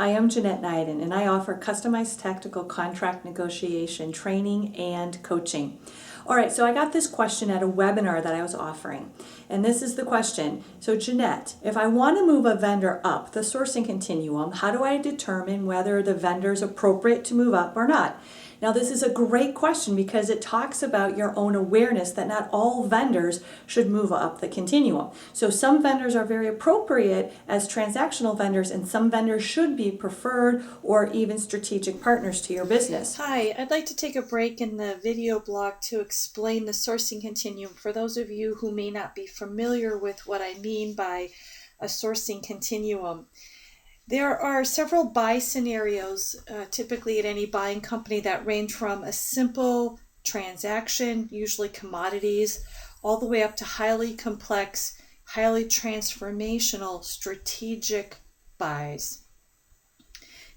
Hi, I'm Jeanette Nyden, and I offer customized tactical contract negotiation training and coaching. All right, so I got this question at a webinar that I was offering, and this is the question. So Jeanette, if I want to move a vendor up the sourcing continuum, how do I determine whether the vendor is appropriate to move up or not? Now, this is a great question because it talks about your own awareness that not all vendors should move up the continuum. So some vendors are very appropriate as transactional vendors, and some vendors should be preferred or even strategic partners to your business. Hi, I'd like to take a break in the video blog to explain the sourcing continuum for those of you who may not be familiar with what I mean by a sourcing continuum. There are several buy scenarios, typically at any buying company, that range from a simple transaction, usually commodities, all the way up to highly complex, highly transformational, strategic buys.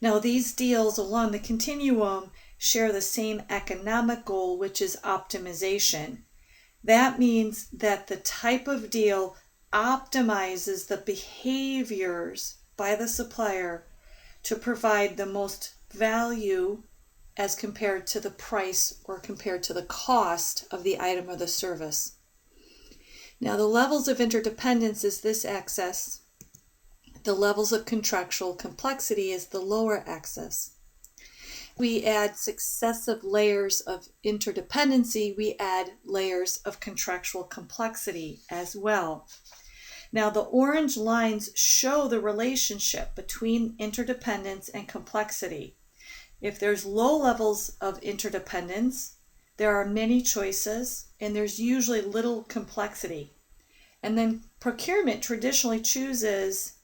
Now, these deals along the continuum share the same economic goal, which is optimization. That means that the type of deal optimizes the behaviors by the supplier to provide the most value as compared to the price or compared to the cost of the item or the service. Now, the levels of interdependence is this axis. The levels of contractual complexity is the lower axis. We add successive layers of interdependency, we add layers of contractual complexity as well. Now, the orange lines show the relationship between interdependence and complexity. If there's low levels of interdependence, there are many choices, and there's usually little complexity. And then procurement traditionally chooses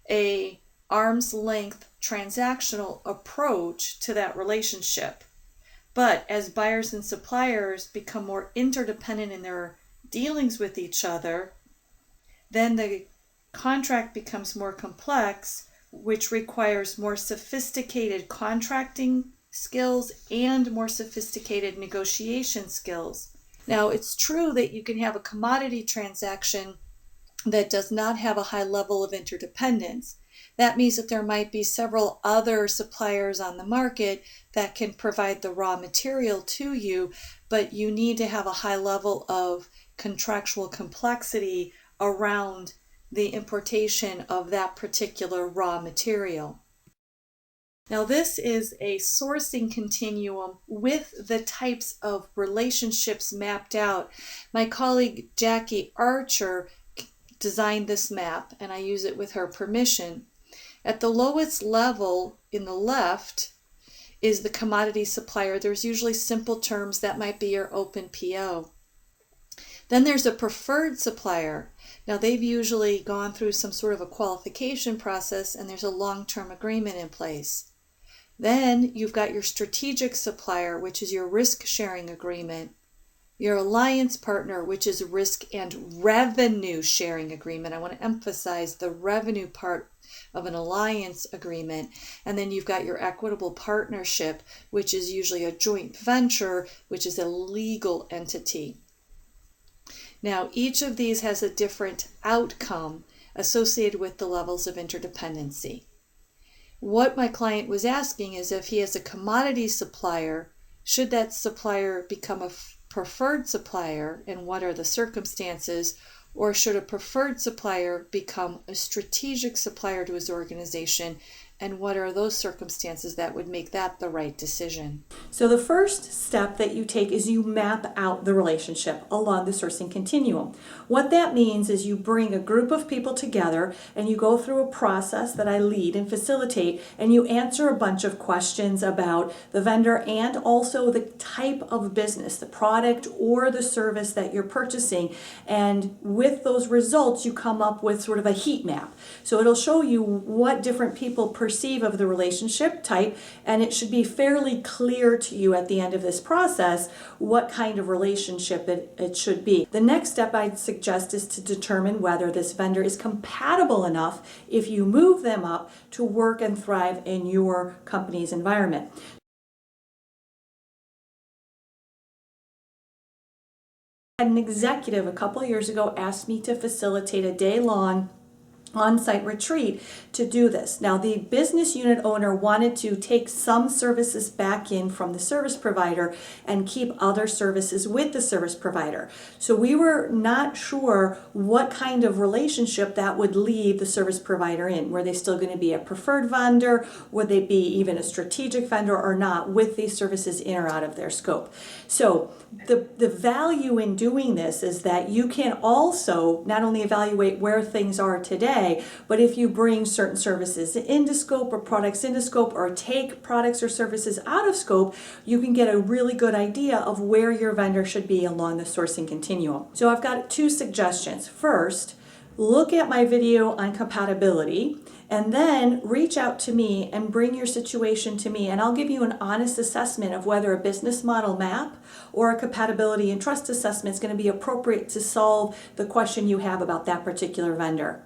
a arm's length transactional approach to that relationship. But as buyers and suppliers become more interdependent in their dealings with each other, then the contract becomes more complex, which requires more sophisticated contracting skills and more sophisticated negotiation skills. Now, it's true that you can have a commodity transaction that does not have a high level of interdependence. That means that there might be several other suppliers on the market that can provide the raw material to you, but you need to have a high level of contractual complexity around the importation of that particular raw material. Now, this is a sourcing continuum with the types of relationships mapped out. My colleague Jackie Archer designed this map, and I use it with her permission. At the lowest level in the left is the commodity supplier. There's usually simple terms that might be your open PO. Then there's a preferred supplier. Now, they've usually gone through some sort of a qualification process, and there's a long-term agreement in place. Then you've got your strategic supplier, which is your risk-sharing agreement. Your alliance partner, which is risk and revenue sharing agreement. I want to emphasize the revenue part of an alliance agreement. And then you've got your equitable partnership, which is usually a joint venture, which is a legal entity. Now, each of these has a different outcome associated with the levels of interdependency. What my client was asking is, if he has a commodity supplier, should that supplier become a preferred supplier, and what are the circumstances? Or should a preferred supplier become a strategic supplier to his organization, and what are those circumstances that would make that the right decision? So the first step that you take is you map out the relationship along the sourcing continuum. What that means is you bring a group of people together and you go through a process that I lead and facilitate, and you answer a bunch of questions about the vendor and also the type of business, the product or the service that you're purchasing. And with those results, you come up with sort of a heat map. So it'll show you what different people perceive of the relationship type, and it should be fairly clear to you at the end of this process what kind of relationship it should be. The next step I'd suggest is to determine whether this vendor is compatible enough, if you move them up, to work and thrive in your company's environment. An executive a couple of years ago asked me to facilitate a day-long on-site retreat to do this. Now, the business unit owner wanted to take some services back in from the service provider and keep other services with the service provider. So we were not sure what kind of relationship that would leave the service provider in. Were they still going to be a preferred vendor? Would they be even a strategic vendor or not with these services in or out of their scope? So the value in doing this is that you can also not only evaluate where things are today, but if you bring certain services into scope or products into scope or take products or services out of scope, you can get a really good idea of where your vendor should be along the sourcing continuum. So I've got 2 suggestions. First, look at my video on compatibility, and then reach out to me and bring your situation to me, and I'll give you an honest assessment of whether a business model map or a compatibility and trust assessment is going to be appropriate to solve the question you have about that particular vendor.